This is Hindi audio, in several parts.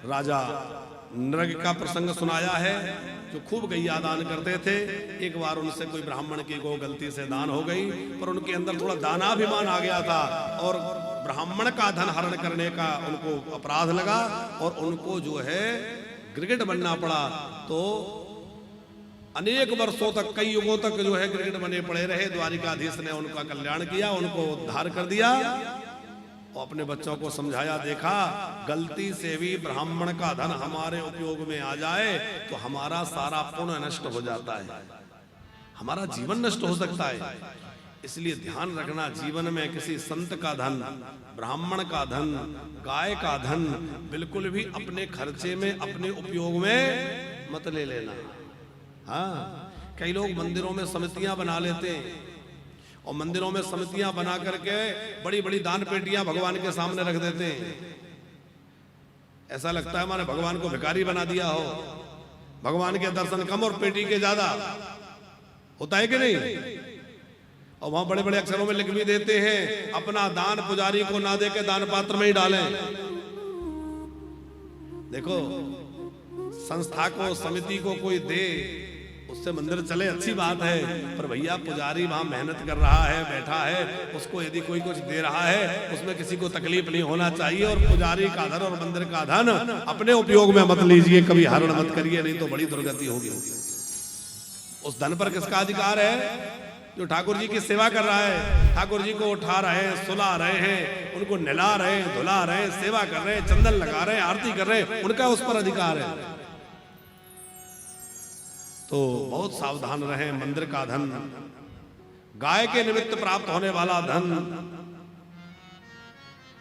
राजा नृग का प्रसंग सुनाया है, जो खूब गैया दान करते थे। एक बार उनसे कोई ब्राह्मण की गौ गलती से दान हो गई, पर उनके अंदर थोड़ा दानाभिमान आ गया था और ब्राह्मण का धन हरण करने का उनको अपराध लगा और उनको जो है गिरगिट बनना पड़ा। तो अनेक वर्षों तक, कई युगों तक जो है गिरगिट बने पड़े रहे। द्वारिकाधीश ने उनका कल्याण किया, उनको उद्धार कर दिया और अपने बच्चों को समझाया, देखा गलती से भी ब्राह्मण का धन हमारे उपयोग में आ जाए तो हमारा सारा पुण्य नष्ट हो जाता है, हमारा जीवन नष्ट हो सकता है। इसलिए ध्यान रखना, जीवन में किसी संत का धन, ब्राह्मण का धन, गाय का धन बिल्कुल भी अपने खर्चे में, अपने उपयोग में मत ले लेना। हाँ, कई लोग मंदिरों में समितियां बना लेते हैं और मंदिरों में समितियां बना करके बड़ी बड़ी दान पेटियां भगवान के सामने रख देते हैं। ऐसा लगता है हमारे भगवान को भिखारी बना दिया हो, भगवान के दर्शन कम और पेटी के ज्यादा। होता है कि नहीं? और वहां बड़े बड़े अक्षरों में लिख भी देते हैं, अपना दान पुजारी को ना दे के दान पात्र में ही डालें। देखो, संस्था को, समिति को कोई दे, उससे मंदिर चले, अच्छी बात है, पर भैया पुजारी वहां मेहनत कर रहा है, बैठा है, उसको यदि कोई कुछ दे रहा है उसमें किसी को तकलीफ नहीं होना चाहिए। और पुजारी का धन और मंदिर का धन अपने उपयोग में मत लीजिए, कभी हरण मत करिए, नहीं तो बड़ी दुर्गति होगी। उस धन पर किसका अधिकार है? जो ठाकुर जी की सेवा कर रहा है, ठाकुर जी को उठा रहे हैं, सुला रहे हैं, उनको नहला रहे हैं, धुला रहे हैं, सेवा कर रहे हैं, चंदन लगा रहे हैं, आरती कर रहे हैं, उनका उस पर अधिकार है। तो बहुत सावधान रहें। मंदिर का धन, गाय के निमित्त प्राप्त होने वाला धन,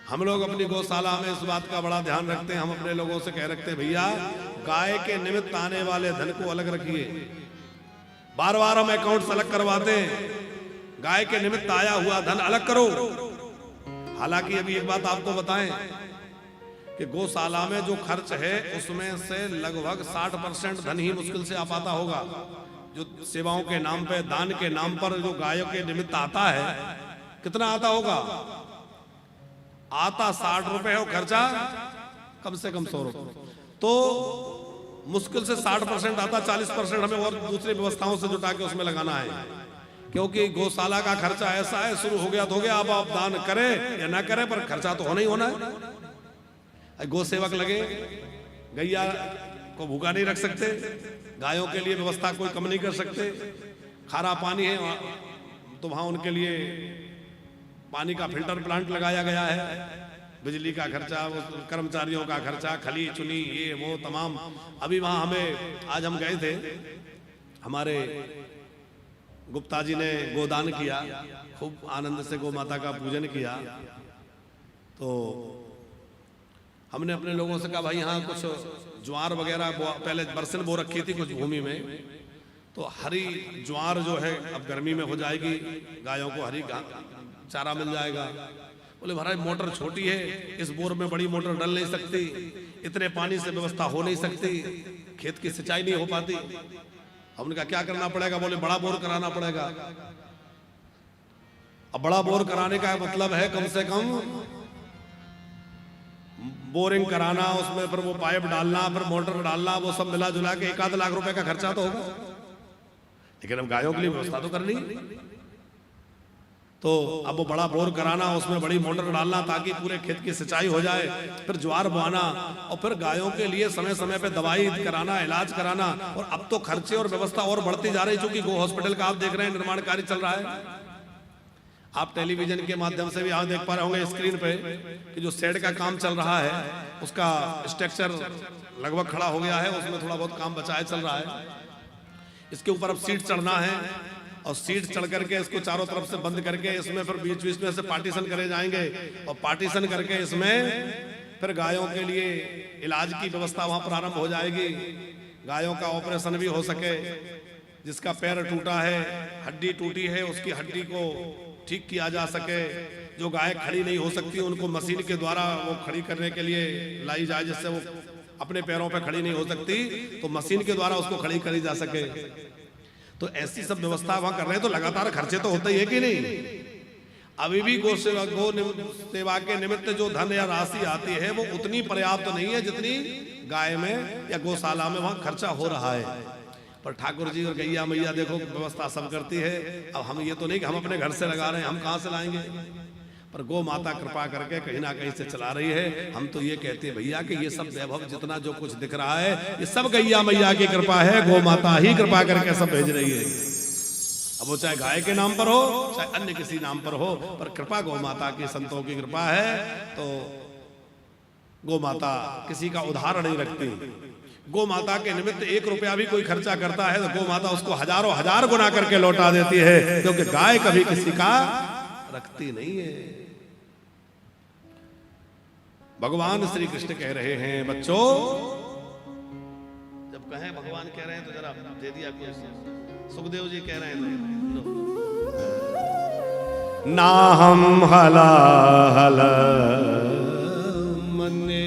हम लोग अपनी गौशाला में इस बात का बड़ा ध्यान रखते हैं। हम अपने लोगों से कह रखते हैं, भैया गाय के निमित्त आने वाले धन को अलग रखिए। बार बार हम अकाउंट अलग करवाते हैं, गाय के निमित्त आया हुआ धन अलग करो। हालांकि अभी एक बात आपको बताएं कि गौशाला में जो खर्च है उसमें से लगभग 60% धन ही मुश्किल से आ पाता होगा। जो सेवाओं के नाम पे, दान के नाम पर जो गायों के निमित्त आता है, कितना आता होगा? आता 60 रुपए हो, खर्चा कम से कम 100 रुपए। तो मुश्किल से 60% आता, 40% हमें और दूसरी व्यवस्थाओं से जुटा के उसमें लगाना है। क्योंकि गौशाला का खर्चा ऐसा है, शुरू हो गया तो हो गया, अब आप दान करें या ना करें पर खर्चा तो होना ही होना है। गौ सेवक लगे, गैया को भूखा नहीं रख सकते, गायों के लिए व्यवस्था कोई कम नहीं कर सकते। खारा पानी है तो वहां उनके लिए पानी का फिल्टर प्लांट लगाया गया है, बिजली का खर्चा, कर्मचारियों का खर्चा, खली चुनी, ये वो तमाम। अभी वहां हमें, आज हम गए थे, हमारे गुप्ता जी ने गोदान किया, खूब आनंद से गौ माता का पूजन किया। तो हमने अपने लोगों से कहा, भाई यहाँ कुछ ज्वार वगैरह पहले बरसिन बो रखी थी कुछ भूमि में, तो हरी ज्वार जो है अब गर्मी में हो जाएगी, गायों को हरी चारा मिल जाएगा। बोले महाराज मोटर छोटी है, इस बोर में बड़ी मोटर डल नहीं सकती, इतने पानी से व्यवस्था हो नहीं सकती, खेत की सिंचाई नहीं हो पाती। हमने कहा क्या करना पड़ेगा? बोले बड़ा बोर कराना पड़ेगा। अब बड़ा बोर कराने का मतलब है कम से कम बोरिंग कराना, उसमें फिर वो पाइप डालना, फिर मोटर डालना, वो सब मिला जुला के 1-8 लाख रुपए का खर्चा तो होगा। लेकिन अब गायों के लिए व्यवस्था तो करनी, तो अब वो बड़ा बोर कराना, उसमें बड़ी मोटर डालना ताकि पूरे खेत की सिंचाई हो जाए, फिर ज्वार बोआना और फिर गायों के लिए समय समय पे दवाई कराना, इलाज कराना। और अब तो खर्चे और व्यवस्था और बढ़ती जा रही, चूंकि गो हॉस्पिटल का आप देख रहे हैं निर्माण कार्य चल रहा है। आप टेलीविजन के माध्यम से भी आज देख पा रहे होंगे स्क्रीन पे कि जो शेड का काम चल रहा है उसका स्ट्रक्चर लगभग खड़ा हो गया है, उसमें थोड़ा बहुत काम बचा है, चल रहा है। इसके ऊपर अब सीट चढ़ना है और सीट चढ़ करके इसको चारों तरफ से बंद करके इसमें फिर बीच बीच में से पार्टीशन करे जाएंगे और पार्टीशन करके इसमें फिर गायों के लिए इलाज की व्यवस्था वहां प्रारंभ हो जाएगी। गायों का ऑपरेशन भी हो सके, जिसका पैर टूटा है, हड्डी टूटी है, उसकी हड्डी को ठीक किया जा सके। जो गाय खड़ी नहीं हो सकती उनको मशीन के द्वारा वो खड़ी करने के लिए लाई जाए, जिससे वो अपने पैरों पे खड़ी नहीं हो सकती तो मशीन के द्वारा उसको खड़ी करी जा सके। तो ऐसी सब व्यवस्था वहां कर रहे हैं, तो लगातार खर्चे तो होते ही है कि नहीं। अभी भी गौ सेवा के निमित्त जो धन या राशि आती है वो उतनी पर्याप्त नहीं है जितनी गाय में या गौशाला में वहां खर्चा हो रहा है, पर ठाकुर जी और गैया मैया देखो व्यवस्था सब करती है। अब हम ये तो नहीं कि हम अपने घर से लगा रहे हैं, हम कहां से लाएंगे, पर गौ माता कृपा करके कहीं ना कहीं से चला रही है। हम तो ये कहते हैं भैया कि ये सब वैभव जितना जो कुछ दिख रहा है ये सब गैया मैया की कृपा है, गौ माता ही कृपा करके सब भेज रही है। अब वो चाहे गाय के नाम पर हो चाहे अन्य किसी नाम पर हो, पर कृपा गौ माता की, संतों की कृपा है। तो गौ माता किसी का उधार नहीं रखती। गौ माता के निमित्त 1 रुपया भी कोई खर्चा करता है तो गौ माता उसको हजारों हजार गुना करके लौटा देती है, क्योंकि गाय कभी किसी का रखती नहीं है। भगवान श्री कृष्ण कह रहे हैं बच्चों, जब कहें भगवान कह रहे हैं तो जरा दे दिया कोई, सुखदेव जी कह रहे हैं तो ना हम हला हला मन्ने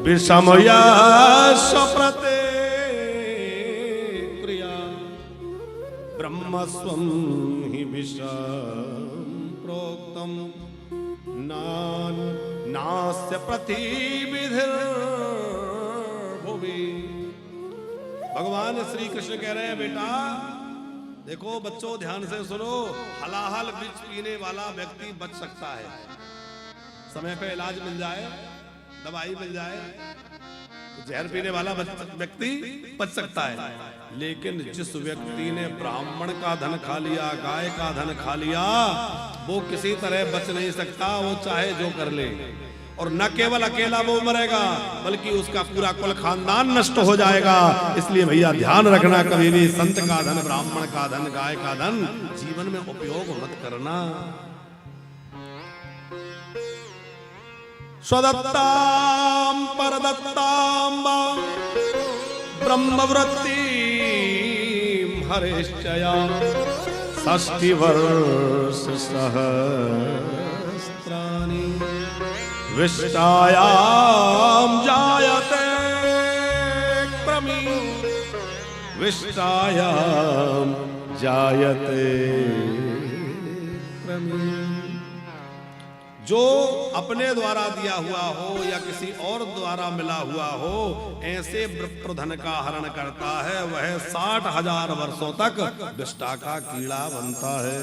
विषमया स्वप्रते प्रिया ब्रह्मस्वं हि विषम प्रोक्तम नास्य प्रतिविधिर्भुवि। भगवान श्री कृष्ण कह रहे हैं बेटा देखो बच्चों ध्यान से सुनो, हलाहल वृक्ष पीने वाला व्यक्ति बच सकता है, समय पे इलाज मिल जाए, दवाई मिल जाए, जहर पीने वाला व्यक्ति बच सकता है। लेकिन जिस व्यक्ति ने ब्राह्मण का धन खा लिया, गाय का धन खा लिया, वो किसी तरह बच नहीं सकता, वो चाहे जो कर ले। और न केवल अकेला वो मरेगा बल्कि उसका पूरा कुल खानदान नष्ट हो जाएगा। इसलिए भैया ध्यान रखना, कभी भी संत का धन, ब्राह्मण का धन, गाय का धन जीवन में उपयोग मत करना। स्वदत्ताम परदत्ताम ब्रह्मवृत्तिम हरेश्चया 60 वर्ष सहस्राणि विष्टायाम जायते क्रमी विष्टायाम जायते क्रमी। जो अपने द्वारा दिया हुआ हो या किसी और द्वारा मिला हुआ हो, ऐसे प्रधन का हरण करता है, वह 60,000 वर्षों तक विष्टा का कीड़ा बनता है।